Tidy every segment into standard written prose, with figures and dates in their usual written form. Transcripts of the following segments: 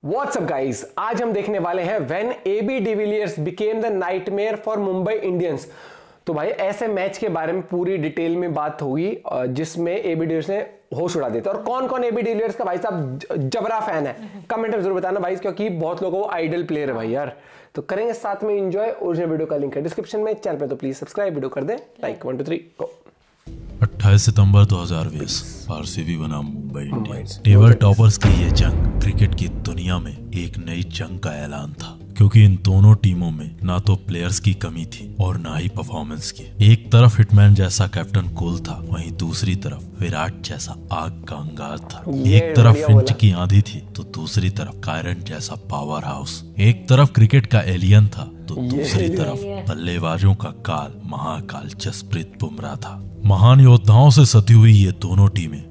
WhatsApp guys, आज हम देखने वाले हैं when AB de Villiers became the nightmare for Mumbai Indians. तो भाई ऐसे मैच के बारे में पूरी डिटेल में बात होगी जिसमें एबी डिविलियर्स ने होश उड़ा देता। और कौन कौन एबी डिविलियर्स का भाई साहब जबरा फैन है कमेंट में जरूर बताना भाई, क्योंकि बहुत लोगों को आइडल प्लेयर है भाई यार। तो करेंगे साथ में एंजॉय। ओरिजिनल वीडियो का लिंक है डिस्क्रिप्शन में, चैनल पे तो प्लीज सब्सक्राइब, वीडियो कर दें लाइक। 1 2 3 गो। 28 सितंबर 2020 आरसीबी बना मुंबई इंडियंस। टेबल टॉपर्स की ये जंग क्रिकेट की दुनिया में एक नई जंग का ऐलान था, क्योंकि इन दोनों टीमों में ना तो प्लेयर्स की कमी थी और ना ही परफॉर्मेंस की। एक तरफ हिटमैन जैसा कैप्टन कूल था, वहीं दूसरी तरफ विराट जैसा आग का अंगार था। एक तरफ फिंच की आंधी थी तो दूसरी तरफ कायरन जैसा पावर हाउस। एक तरफ क्रिकेट का एलियन था तो दूसरी तरफ बल्लेबाजों का काल महाकाल जसप्रीत बुमराह था। महान योद्धाओं से सती हुई ये दोनों टीमें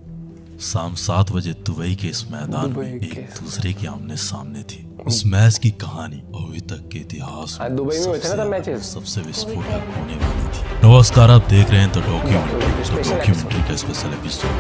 शाम 7 बजे दुबई के इस मैदान में एक दूसरे के आमने सामने थी। इस मैच की कहानी अभी तक के इतिहास में सबसे विस्फोटक होने वाली थी। नमस्कार, आप देख रहे हैं तो डॉक्यूमेंट्री का स्पेशल एपिसोड।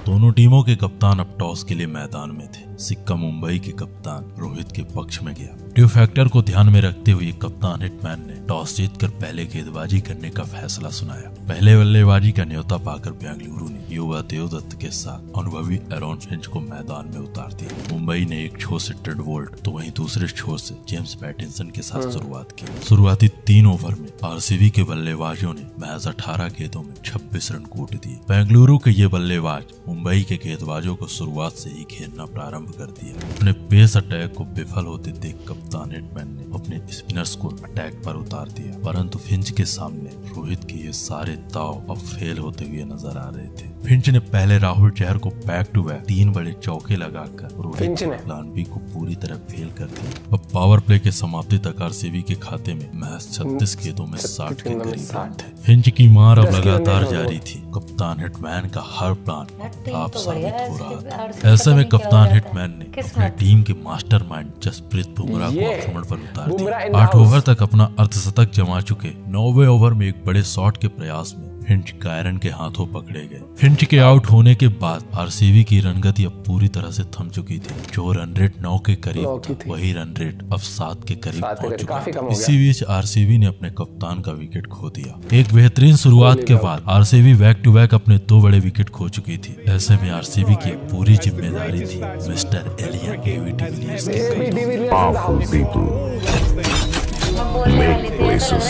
दोनों टीमों के कप्तान अब टॉस के लिए मैदान में थे। सिक्का मुंबई के कप्तान रोहित के पक्ष में गया। ड्यू फैक्टर को ध्यान में रखते हुए कप्तान हिटमैन ने टॉस जीतकर पहले गेंदबाजी करने का फैसला सुनाया। पहले बल्लेबाजी का न्योता पाकर बेंगलुरु ने युवा देवदत्त के साथ अनुभवी एरॉन फिंच को मैदान में उतार दिया। मुंबई ने एक छोर से ट्रेंट बोल्ट तो वहीं दूसरे छोर से जेम्स पैटिंसन के साथ शुरुआत की। शुरुआती 3 ओवर में आरसीबी के बल्लेबाजों ने महज 18 गेंदों में 26 रन कूट दिए। बेंगलुरु के ये बल्लेबाज मुंबई के गेंदबाजों को शुरुआत से ही घेरना प्रारंभ कर दिया। अपने पेस अटैक को विफल होते देख कप्तान हिटमैन ने अपने स्पिनर्स को अटैक पर उतार दिया, परंतु फिंच के सामने रोहित के ये सारे दाव अब फेल होते हुए नजर आ रहे थे। फिंच ने पहले राहुल चहर को बैक टू बैक 3 बड़े चौके लगाकर रोहित प्लान बी को पूरी तरह फेल कर दिया। अब पावर प्ले के समाप्ति तक आरसीबी के खाते में महज 36 गेंदों में 60 के करीब रन थे। फिंच की मार अब लगातार जारी थी। कप्तान हिटमैन का हर प्लान फ्लॉप साबित हो रहा था। ऐसे में कप्तान हिटमैन ने अपने टीम के मास्टरमाइंड जसप्रीत बुमराह को आक्रमण पर उतार दिया। 8 ओवर तक अपना अर्धशतक जमा चुके 9वें ओवर में एक बड़े शॉट के प्रयास में फिंच कायरन के हाथों पकड़े गए। फिंच के आउट होने के बाद आरसीबी की रनगति अब पूरी तरह से थम चुकी थी। जो रन रेट 9 के करीब था, वही रन रेट अब 7 के करीब पहुंच चुका था। इसी बीच आरसीबी ने अपने कप्तान का विकेट खो दिया। एक बेहतरीन शुरुआत के बाद आरसीबी बैक टू बैक अपने 2 बड़े विकेट खो चुकी थी। ऐसे में आरसीबी की पूरी जिम्मेदारी थी मिस्टर एलियन एबी डिविलियर्स के। Powerful people make places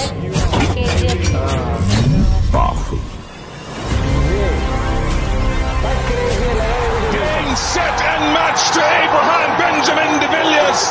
powerful. Game, set and match to Abraham Benjamin de Villiers.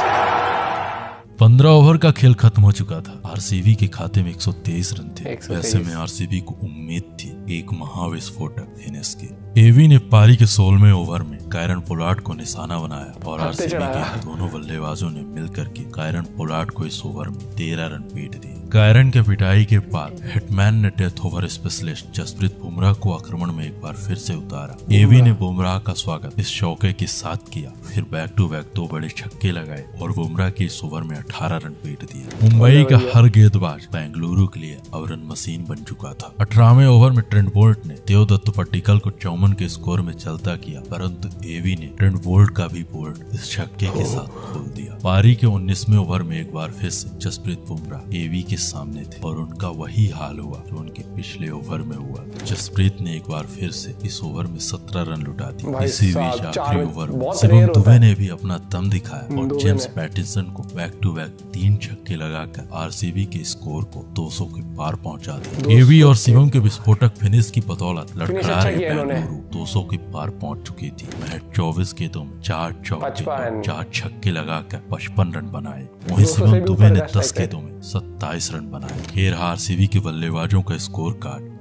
15 over का खेल खत्म हो चुका था। आरसीबी के खाते में 123 रन थे। ऐसे में आरसीबी को उम्मीद थी एक महाविस्फोटक फिनिश की। एवी ने पारी के 16वें ओवर में कायरन पोलार्ड को निशाना बनाया और आरसीबी के दोनों बल्लेबाजों ने मिलकर के कायरन पोलार्ड को इस ओवर में 13 रन पीट दिए। कायरन के पिटाई के बाद हिटमैन ने death over specialist Jasprit Bumrah को आक्रमण में एक बार फिर से उतारा। एवी ने बुमराह का स्वागत इस शौके के साथ किया, फिर बैक टू बैक 2 बड़े छक्के लगाए और बुमराह के इस ओवर में 18 रन पीट दिए। मुंबई का हर गेंदबाज बेंगलुरु के लिए अब रन मशीन बन चुका था। 18वें ओवर में ट्रेंट बोल्ट ने देवदत्त पट्टिकल को 54 के स्कोर में चलता किया, परंतु एवी ने ट्रेंट बोल्ट का भी बोल्ट इस छक्के के साथ खोल दिया। पारी के 19वें ओवर में एक बार फिर से जसप्रीत बुमराह एवी के सामने थे और उनका वही हाल हुआ जो उनके पिछले ओवर में हुआ। जसप्रीत ने एक बार फिर से इस ओवर में 17 रन लुटा दिए। इसी बीच आखिरी ओवर में शिवम दुबे ने भी अपना दम दिखाया और जेम्स पैटिंसन को बैक टू बैक 3 छक्के लगाकर आरसीबी के स्कोर को 200 के पार पहुंचा दिया। एवी और शिवम के विस्फोटक फिनिश की बदौलत लड़खड़ा रहे बेंगलुरु 200 के पार पहुंच चुकी थी। महज 24 गेंदों में 4 चौके 4 छक्के लगाकर 55 रन बनाए। वहीं शिवम दुबे ने 10 गेंदों में 27 रन बनाए। ये रहा आरसीबी के बल्लेबाजों का स्कोर कार्ड।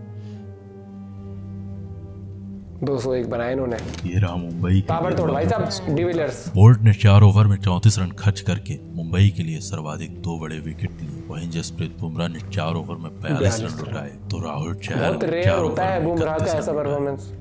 201 बनाए इन्होंने। ये रहा मुंबई ताबड़तोड़ भाई साहब डिविलियर्स। बोल्ट ने 4 ओवर में 34 रन खर्च करके मुंबई के लिए सर्वाधिक 2 बड़े विकेट लिए। वहीं जसप्रीत बुमराह ने 4 ओवर में 42 रन लुटाए तो राहुल चहर बहुत रेयर होता है बुमराह का ऐसा परफॉर्मेंस।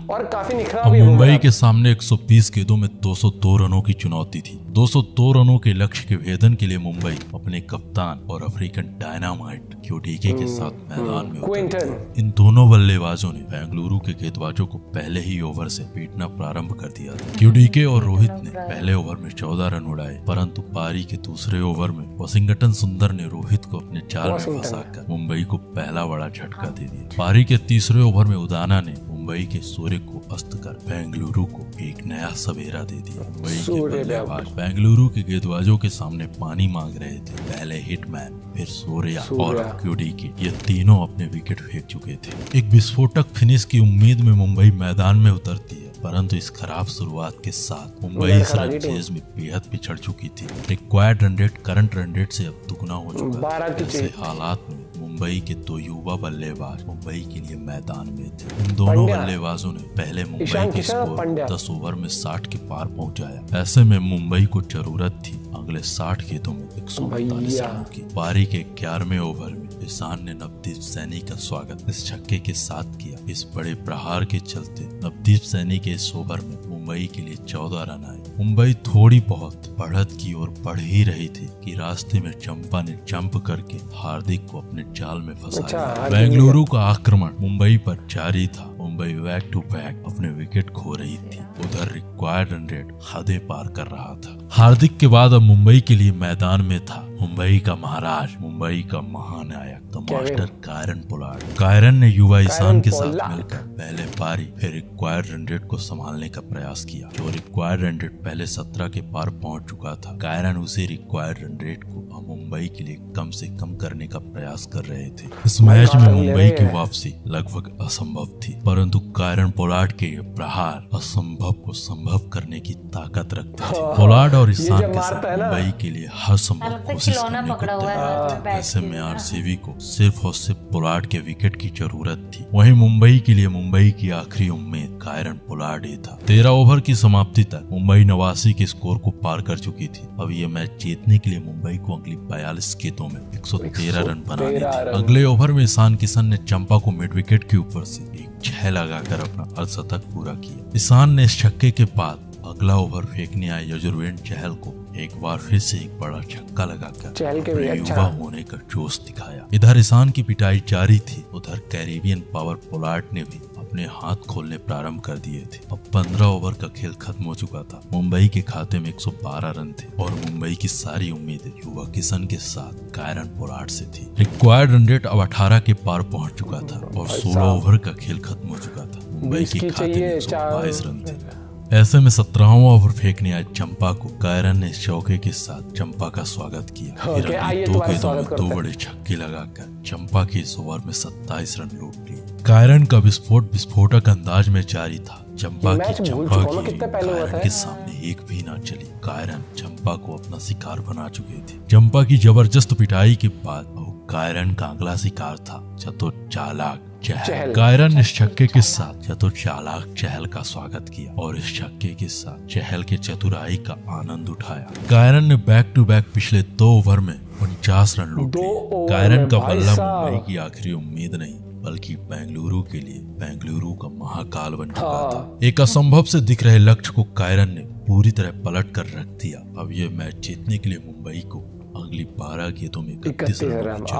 और काफी निखरा अब भी है मुंबई के सामने 120 गेंदों में 202 रनों की चुनौती थी। 202 रनों के लक्ष्य के भेदन के लिए मुंबई अपने कप्तान और अफ्रीकन डायनामाइट क्यूडीके के साथ मैदान में उतरी। इन दोनों बल्लेबाजों ने बेंगलुरु के गेंदबाजों को पहले ही ओवर से पीटना प्रारंभ कर दिया था। क्यूडीके और रोहित ने पहले ओवर में 14 रन उड़ाए, परंतु पारी के दूसरे ओवर में वाशिंगटन सुंदर ने रोहित को अपने जाल में फंसाकर मुंबई को पहला बड़ा झटका दे दिया। पारी के तीसरे ओवर में उदाना ने मुंबई के सूर्य को अस्त कर बेंगलुरु को एक नया सवेरा दे दिया। मुंबई के बल्लेबाज बेंगलुरु के गेंदबाजों के सामने पानी मांग रहे थे। पहले हिटमैन, फिर सूर्या और क्यूडीके, ये तीनों अपने विकेट फेंक चुके थे। एक विस्फोटक फिनिश की उम्मीद में मुंबई मैदान में उतरती है, परंतु इस खराब शुरुआत के साथ मुंबई इस रन चेज में बेहद पिछड़ चुकी थी। Required run rate current run rate से अब दुगना हो चुका था। ऐसे हालात में मुंबई के दो युवा बल्लेबाज मुंबई के लिए मैदान में थे। इन दोनों बल्लेबाजों ने पहले मुंबई के स्कोर 10 ओवर में 60 के पार पहुंचाया। ऐसे में मुंबई को जरूरत थी अगले 60 गेंदों में 149 रनों की। पारी के 11वें ओवर में ईशान ने नवदीप सैनी का स्वागत इस छक्के के साथ किया। इस बड़े प्रहार के चलते नवदीप सैनी के इस ओवर में मुंबई के लिए 14 रन आए। मुंबई थोड़ी बहुत बढ़त की ओर बढ़ ही रही थी कि रास्ते में चंपा ने जंप करके हार्दिक को अपने जाल में फंसा लिया। बेंगलुरु का आक्रमण मुंबई पर जारी था। मुंबई बैक टू बैक अपने विकेट खो रही थी। उधर रिक्वायर्ड रन रेट हदें पार कर रहा था। हार्दिक के बाद अब मुंबई के लिए मैदान में था मुंबई का महाराज, मुंबई का महानायक the master Kieron Pollard. Kieron ने युवा ईशान के साथ मिलकर पहले पारी फिर रिक्वायर्ड रन रेट को संभालने का प्रयास किया। जो रिक्वायर्ड रन रेट पहले 17 के पार पहुंच चुका था, कायरन उसी रिक्वायर्ड रन रेट को मुंबई के लिए कम से कम करने का प्रयास कर रहे थे। इस मैच में मुंबई की वापसी लगभग असंभव थी, परंतु कायरन पोलार्ड के ये प्रहार असंभव को संभव करने की ताकत रखते थे। पोलार्ड और ईशान के साथ मुंबई के लिए हर संभव कोशिश करने को तैयार थे। ऐसे में आरसीबी को सिर्फ और सिर्फ पोलार्ड के विकेट की जरूरत थी। वहीं मुंबई के लिए मुंबई की आखिरी उम्मीद कायरन पोलार्ड ही था। 13 ओवर की समाप्ति तक मुंबई 89 के स्कोर को पार कर चुकी थी। अब ये मैच जीतने के लिए मुंबई को अगली 42 गेंदों में 113 रन बनाने थे। अगले ओवर में ईशान किशन ने चंपा को मिड विकेट के ऊपर से एक 6 लगाकर अपना अर्धशतक पूरा किया। ईशान ने इस छक्के के बाद अगला ओवर फेंकने आए यजुर्वेंद्र चहल को एक बार फिर से एक बड़ा छक्का लगाकर युवा होने का जोश दिखाया। इधर ईशान की पिटाई जारी थी, उधर कैरिबियन पावर पोलार्ड ने भी अपने हाथ खोलने प्रारंभ कर दिए थे। अब 15 ओवर का खेल खत्म हो चुका था। मुंबई के खाते में 112 रन थे और मुंबई की सारी उम्मीदें युवा किशन के साथ कायरन पोलार्ड से थी। रिक्वायर्ड रन रेट अब 18 के पार पहुंच चुका था और 16 ओवर का खेल खत्म हो चुका था। मुंबई के खाते में 122 रन थे। ऐसे में 17वां ओवर फेंकने आए चंपा को कायरन ने चौके के साथ चंपा का स्वागत किया। फिर अगली 2 गेंदों में 2 बड़े छक्के लगाकर चंपा के इस ओवर में 27 रन लूट लिए। कायरन का विस्फोटक अंदाज में जारी था। चंपा की कायरन के सामने एक भी ना चली। कायरन चंपा को अपना शिकार बना चुके थे। चंपा की जबरदस्त पिटाई के बाद कायरन का अगला शिकार था चतुर चालाक चहल। कायरन ने इस छक्के के साथ चतुर चालाक चहल का स्वागत किया और इस छक्के के साथ चहल के चतुराई का आनंद उठाया। कायरन ने बैक टू बैक पिछले 2 ओवर में 49 रन लूट लिए। कायरन का बल्ला मुंबई की आखिरी उम्मीद नहीं बल्कि बेंगलुरु के लिए बेंगलुरु का महाकाल बन चुका था। एक असंभव से दिख रहे लक्ष्य को कायरन ने पूरी तरह पलट कर रख दिया। अब ये मैच जीतने के लिए मुंबई को अगली 12 गेंदों में 31 रन की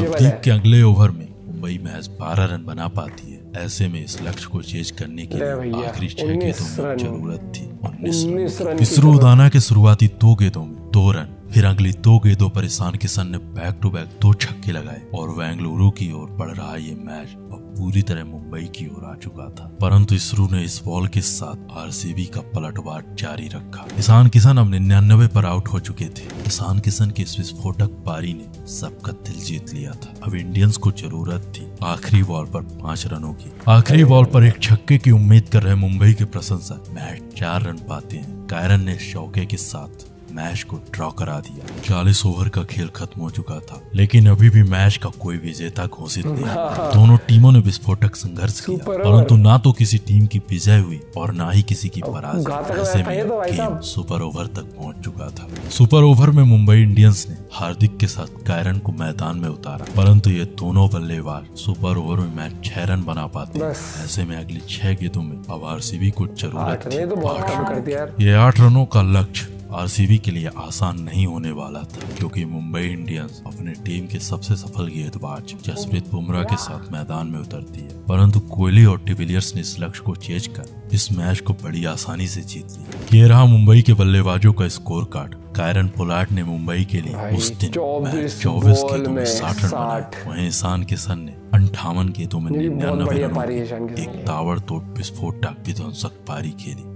जरूरत थी। के अगले ओवर में मुंबई महज 12 रन बना पाती है। ऐसे में इस लक्ष्य को चेज करने के लिए आखिरी 6 गेंदों में जरूरत थी 19 रन। इसरो उदाना के शुरुआती 2 गेंदों में 2 रन, फिर अगली 2 गेंदों पर ईशान किशन ने बैक टू बैक 2 छक्के लगाए और बेंगलुरु की ओर बढ़ रहा ये मैच अब पूरी तरह मुंबई की ओर आ चुका था। परंतु इसरो ने इस बॉल के साथ आरसीबी का पलटवार जारी रखा। ईशान किशन अब 99 पर आउट हो चुके थे। ईशान किशन की इस विस्फोटक पारी ने सबका दिल जीत लिया था। अब इंडियंस को जरूरत थी आखिरी बॉल पर 5 रनों की। आखिरी बॉल पर एक छक्के की उम्मीद कर रहे मुंबई के प्रशंसक मैच 4 रन पाते हैं। कायरन ने चौके के साथ मैच को ड्रॉ करा दिया। 40 ओवर का खेल खत्म हो चुका था, लेकिन अभी भी मैच का कोई विजेता घोषित नहीं हुआ। दोनों टीमों ने विस्फोटक संघर्ष किया, परंतु ना तो किसी टीम की विजय हुई और ना ही किसी की पराजय। ऐसे में गेम सुपर ओवर तक पहुंच चुका था। सुपर ओवर में मुंबई इंडियंस ने हार्दिक के साथ कायरन को मैदान में उतारा, परंतु ये दोनों बल्लेबाज सुपर ओवर में मैच 6 रन बना पाते। ऐसे में अगली 6 गेंदों में अब आरसीबी को जरूरत थी 8 रन। ये 8 रनों का लक्ष्य आरसीबी के लिए आसान नहीं होने वाला था, क्योंकि मुंबई इंडियंस अपने टीम के सबसे सफल गेंदबाज जसप्रीत बुमराह के साथ मैदान में उतरती है। परंतु कोहली और डिविलियर्स ने इस लक्ष्य को चेज कर इस मैच को बड़ी आसानी से जीत लिया। ये रहा मुंबई के बल्लेबाजों का स्कोर कार्ड। कायरन पोलार्ड ने मुंबई के लिए उस दिन 24 गेंदों में 60 रन बनाए। वहीं ईशान किशन ने 58 गेंदों में 99 रनों की एक ताबड़तोड़ विस्फोटक विध्वंसक पारी खेली।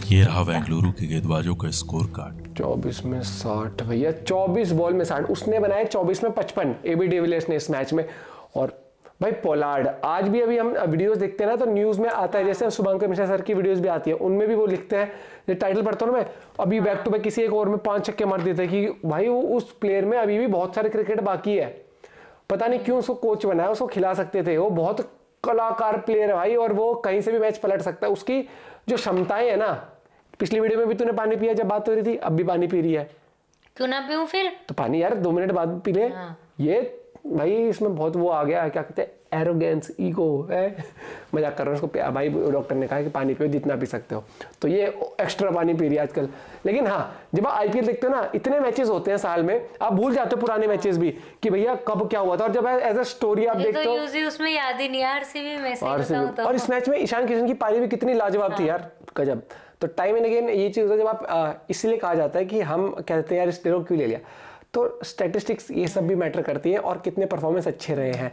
ये रहा बेंगलुरु के गेंदबाजों का स्कोर कार्ड। 24 में 60 भैया, 24 बॉल में 60 उसने बनाए, 24 में 55 एबी डिविलियर्स ने इस मैच में। और भाई पोलार्ड आज भी अभी हम वीडियोस देखते हैं ना तो न्यूज में आता है, जैसे शुभंकर मिश्रा सर की वीडियोस भी आती है, उनमें भी वो लिखते हैं, जो टाइटल पढ़ता हूँ ना मैं, अभी बैक टू बैक किसी एक ओवर में 5 छक्के मार देते हैं कि भाई वो उस प्लेयर में अभी भी बहुत सारे क्रिकेट बाकी है। पता नहीं क्यों उसको कोच बनाया, उसको खिला सकते थे। वो बहुत कलाकार प्लेयर है भाई, और वो कहीं से भी मैच पलट सकता है। उसकी जो क्षमताएं है ना, पिछली वीडियो में भी तूने पानी पिया जब बात हो रही थी, अब भी पानी पी रही है। क्यों ना पीऊं फिर? तो पानी यार 2 मिनट बाद पी ले। ये भाई इसमें बहुत वो आ गया, क्या कहते हैं, एरोगेंस, ईगो है। मजाक कर रहा हूँ उसको, भाई डॉक्टर ने कहा कि पानी पियो जितना पी सकते हो, तो ये एक्स्ट्रा पानी पी रही है आजकल। लेकिन हाँ, जब आप आईपीएल देखते हो ना, इतने मैचेस होते हैं साल में, आप भूल जाते हो पुराने मैचेस भी कि भैया कब क्या हुआ था। और जब एज अ स्टोरी आप देखते हो, उसमें याद ही नहीं यार, आरसीबी में से। और इस मैच में ईशान किशन की पारी भी कितनी लाजवाब थी यार, गजब। तो टाइम एंड अगेन ये चीज़ है, जब आप इसलिए कहा जाता है कि हम कहते हैं यार इस प्लेयर को क्यों ले लिया, तो स्टैटिस्टिक्स ये सब भी मैटर करती है, और कितने परफॉर्मेंस अच्छे रहे हैं।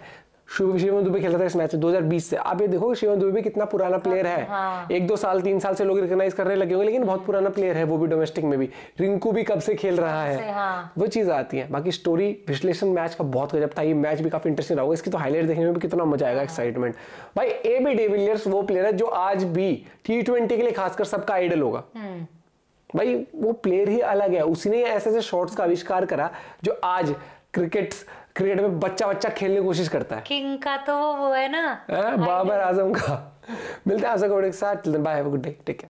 शिवम दुबे खेलता था इस मैच में 2020 से। आप ये देखो शिवम दुबे भी कितना पुराना प्लेयर है। 1-2 साल 3 साल से लोग रिकॉग्नाइज करने लगे होंगे, लेकिन बहुत पुराना प्लेयर है वो भी, डोमेस्टिक में भी। रिंकू भी कब से खेल रहा है, वो चीज़ आती है। बाकी स्टोरी विश्लेषण मैच का बहुत गजब था। ये मैच भी काफी इंटरेस्टिंग रहा होगा, इसकी तो हाईलाइट देखने में भी कितना मजा आएगा, एक्साइटमेंट। भाई एबी डिविलियर्स वो प्लेयर है जो आज भी T20 के लिए खासकर सबका आइडल होगा। भाई वो प्लेयर ही अलग है, उसने ऐसे ऐसे शॉट्स का आविष्कार करा जो आज क्रिकेट में बच्चा खेलने की कोशिश करता है। किंग का तो वो है ना, बाबर आजम का। मिलते हैं आपसे के साथ। Bye, have a good day, take care.